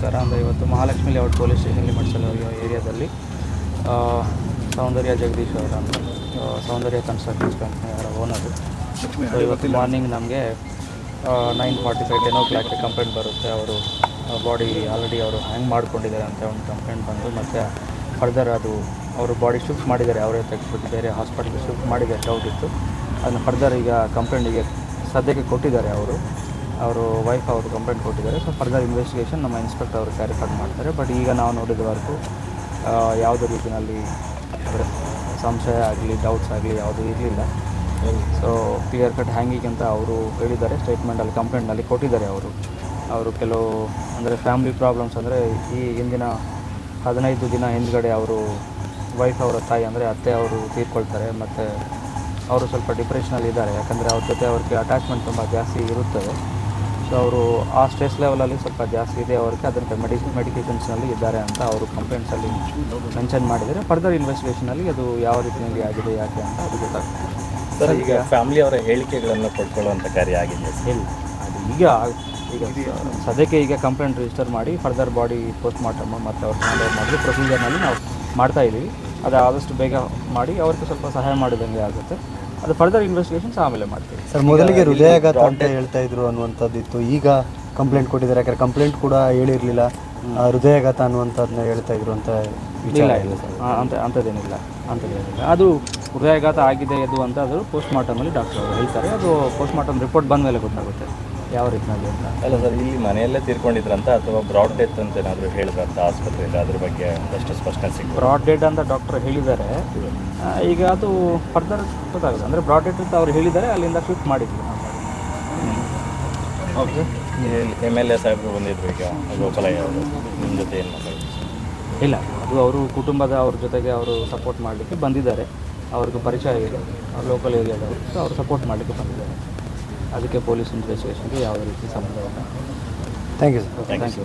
ನಮಸ್ಕಾರ. ಅಂದರೆ ಇವತ್ತು ಮಹಾಲಕ್ಷ್ಮಿ ಲೇಔಟ್ ಪೊಲೀಸ್ ಸ್ಟೇಷನ್ ಲಿಮಿಟ್ಸಲ್ಲಿ ಏರಿಯಾದಲ್ಲಿ ಸೌಂದರ್ಯ ಜಗದೀಶ್ ಅವರ ಅಂತ ಸೌಂದರ್ಯ ಕನ್ಸ್ಟ್ರಕ್ಷನ್ಸ್ ಕಂಪ್ನಿ ಅವರ ಓನರು. ಸೊ ಇವತ್ತು ಮಾರ್ನಿಂಗ್ ನಮಗೆ 9:45 10 o'clock ಕಂಪ್ಲೇಂಟ್ ಬರುತ್ತೆ. ಅವರು ಬಾಡಿ ಆಲ್ರೆಡಿ ಅವರು ಹ್ಯಾಂಗ್ ಮಾಡ್ಕೊಂಡಿದ್ದಾರೆ ಅಂತ ಒಂದು ಕಂಪ್ಲೇಂಟ್ ಬಂದು, ಮತ್ತು ಫರ್ದರ್ ಅದು ಅವರು ಬಾಡಿ ಶಿಫ್ಟ್ ಮಾಡಿದ್ದಾರೆ, ಅವರೇ ತೆಗೆದುಬಿಟ್ಟು ಬೇರೆ ಹಾಸ್ಪಿಟಲ್ಗೆ ಶಿಫ್ಟ್ ಮಾಡಿದ್ದಾರೆ, ಡೌಟ್ ಇತ್ತು. ಅದನ್ನು ಫರ್ದರ್ ಈಗ ಕಂಪ್ಲೇಂಟಿಗೆ ಸದ್ಯಕ್ಕೆ ಕೊಟ್ಟಿದ್ದಾರೆ. ಅವರು ವೈಫ್ ಅವರು ಕಂಪ್ಲೇಂಟ್ ಕೊಟ್ಟಿದ್ದಾರೆ. ಸೊ ಫರ್ದರ್ ಇನ್ವೆಸ್ಟಿಗೇಷನ್ ನಮ್ಮ ಇನ್ಸ್ಪೆಕ್ಟರ್ ಅವರು ಕ್ಯಾರಿಫೈ ಮಾಡ್ತಾರೆ. ಬಟ್ ಈಗ ನಾವು ನೋಡಿದವರೆಗೂ ಯಾವುದೇ ರೀತಿಯಲ್ಲಿ ಸಂಶಯ ಆಗಲಿ ಡೌಟ್ಸ್ ಆಗಲಿ ಯಾವುದೂ ಇರಲಿಲ್ಲ. ಸೊ ಕ್ಲಿಯರ್ ಕಟ್ ಹ್ಯಾಂಗಿಂಗ್ ಅಂತ ಅವರು ಹೇಳಿದ್ದಾರೆ, ಸ್ಟೇಟ್ಮೆಂಟಲ್ಲಿ ಕಂಪ್ಲೇಂಟ್ನಲ್ಲಿ ಕೊಟ್ಟಿದ್ದಾರೆ. ಅವರು ಕೆಲವು ಅಂದರೆ ಫ್ಯಾಮಿಲಿ ಪ್ರಾಬ್ಲಮ್ಸ್, ಅಂದರೆ ಈ ಹಿಂದಿನ 15 ದಿನ ಹಿಂದ್ಗಡೆ ಅವರು ವೈಫ್ ಅವರ ತಾಯಿ ಅಂದರೆ ಅತ್ತೆ ಅವರು ತೀರ್ಕೊಳ್ತಾರೆ, ಮತ್ತು ಅವರು ಸ್ವಲ್ಪ ಡಿಪ್ರೆಷನಲ್ಲಿ ಇದ್ದಾರೆ. ಯಾಕಂದರೆ ಅವ್ರ ಜೊತೆ ಅವ್ರಿಗೆ ಅಟ್ಯಾಚ್ಮೆಂಟ್ ತುಂಬ ಜಾಸ್ತಿ ಇರುತ್ತದೆ. ಸೊ ಅವರು ಆ ಸ್ಟ್ರೆಸ್ ಲೆವೆಲಲ್ಲಿ ಸ್ವಲ್ಪ ಜಾಸ್ತಿ ಇದೆ ಅವ್ರಿಗೆ, ಅದಕ್ಕೆ ಮೆಡಿಕೇಷನ್ಸ್ನಲ್ಲಿ ಇದ್ದಾರೆ ಅಂತ ಅವರು ಕಂಪ್ಲೇಂಟ್ಸಲ್ಲಿ ಮೆನ್ಷನ್ ಮಾಡಿದರೆ. ಫರ್ದರ್ ಇನ್ವೆಸ್ಟಿಗೇಷನಲ್ಲಿ ಅದು ಯಾವ ರೀತಿಯಲ್ಲಿ ಆಗಿದೆ ಯಾಕೆ ಅಂತ ಅದು ಗೊತ್ತಾಗ್ತದೆ. ಸರ್, ಈಗ ಫ್ಯಾಮಿಲಿ ಅವರ ಹೇಳಿಕೆಗಳನ್ನು ಕೊಟ್ಕೊಳ್ಳುವಂಥ ಕಾರ್ಯ ಆಗಿದೆ? ಇಲ್ಲ, ಅದು ಈಗ ಸದ್ಯಕ್ಕೆ ಈಗ ಕಂಪ್ಲೇಂಟ್ ರಿಜಿಸ್ಟರ್ ಮಾಡಿ ಫರ್ದರ್ ಬಾಡಿ ಪೋಸ್ಟ್ ಮಾರ್ಟಮ್ ಮತ್ತು ಅವ್ರ ಮೊದಲು ಪ್ರೊಸೀಜರ್ನಲ್ಲಿ ನಾವು ಮಾಡ್ತಾಯಿದ್ದೀವಿ. ಅದು ಆದಷ್ಟು ಬೇಗ ಮಾಡಿ ಅವ್ರಿಗೆ ಸ್ವಲ್ಪ ಸಹಾಯ ಮಾಡಿದಂಗೆ ಆಗುತ್ತೆ. ಅದು ಫರ್ದರ್ ಇನ್ವೆಸ್ಟಿಗೇಷನ್ಸ್ ಆಮೇಲೆ ಮಾಡ್ತೀವಿ. ಸರ್, ಮೊದಲಿಗೆ ಹೃದಯಾಘಾತ ಅಂತ ಹೇಳ್ತಾ ಇದ್ರು ಅನ್ನುವಂಥದ್ದಿತ್ತು. ಈಗ ಕಂಪ್ಲೇಂಟ್ ಕೊಟ್ಟಿದ್ದಾರೆ, ಯಾಕಂದರೆ ಕಂಪ್ಲೇಂಟ್ ಕೂಡ ಹೇಳಿರಲಿಲ್ಲ, ಹೃದಯಾಘಾತ ಅನ್ನುವಂಥದ್ದನ್ನ ಹೇಳ್ತಾ ಇದ್ರು ಅಂತ. ಇಲ್ಲ ಸರ್, ಅಂಥದ್ದೇನಿಲ್ಲ. ಅದು ಹೃದಯಾಘಾತ ಆಗಿದೆ ಅದು ಅಂತ ಅದು ಪೋಸ್ಟ್ ಮಾರ್ಟಮಲ್ಲಿ ಡಾಕ್ಟರ್ ಅವರು ಹೇಳ್ತಾರೆ. ಅದು ಪೋಸ್ಟ್ ಮಾರ್ಟಮ್ ರಿಪೋರ್ಟ್ ಬಂದ ಮೇಲೆ ಗೊತ್ತಾಗುತ್ತೆ ಯಾವ ರೀತಿಯಲ್ಲಿ ಅಂತ. ಅಲ್ಲ ಸರ್, ಇಲ್ಲಿ ಮನೆಯಲ್ಲೇ ತೀರ್ಕೊಂಡಿದ್ರಂತ ಅಥವಾ ಬ್ರಾಡ್ ಡೆತ್ ಅಂತ ಏನಾದರೂ ಹೇಳಿದ್ರಂತ ಆಸ್ಪತ್ರೆಯಲ್ಲಿ? ಅದ್ರ ಬಗ್ಗೆ ಒಂದಷ್ಟು ಸ್ಪಷ್ಟನೆ ಸಿಗುತ್ತೆ. ಬ್ರಾಡ್ ಡೆಡ್ ಅಂತ ಡಾಕ್ಟರ್ ಹೇಳಿದ್ದಾರೆ. ಈಗ ಅದು ಫರ್ದರ್ ಗೊತ್ತಾಗುತ್ತೆ. ಅಂದರೆ ಬ್ರಾಡ್ ಡೆಡ್ ಅಂತ ಅವ್ರು ಹೇಳಿದ್ದಾರೆ, ಅಲ್ಲಿಂದ ಶಿಫ್ಟ್ ಮಾಡಿದ್ವಿ ನಾವು. ಓಕೆ. MLA ಸಾಹೇಬರು ಬಂದಿದ್ರು ಈಗ ಗೋಪಾಲಯ್ಯ ಅವರು, ನಿಮ್ಮ ಜೊತೆ ಏನು ಮಾತಾಡಿದ್ರು? ಇಲ್ಲ, ಅದು ಅವರು ಕುಟುಂಬದ ಅವ್ರ ಜೊತೆಗೆ ಅವರು ಸಪೋರ್ಟ್ ಮಾಡಲಿಕ್ಕೆ ಬಂದಿದ್ದಾರೆ. ಅವ್ರಿಗೆ ಪರಿಚಯ ಇದೆ, ಲೋಕಲ್ ಏರಿಯಾದವರು. ಸೊ ಅವರು ಸಪೋರ್ಟ್ ಮಾಡಲಿಕ್ಕೆ ಬಂದಿದ್ದಾರೆ. ಅದಕ್ಕೆ ಪೊಲೀಸ್ ಇನ್ವೆಸ್ಟಿಗೇಷನ್ಗೆ ಯಾವುದೇ ರೀತಿ ಸಂಬಂಧವಿಲ್ಲ. Thank you sir. Thank you.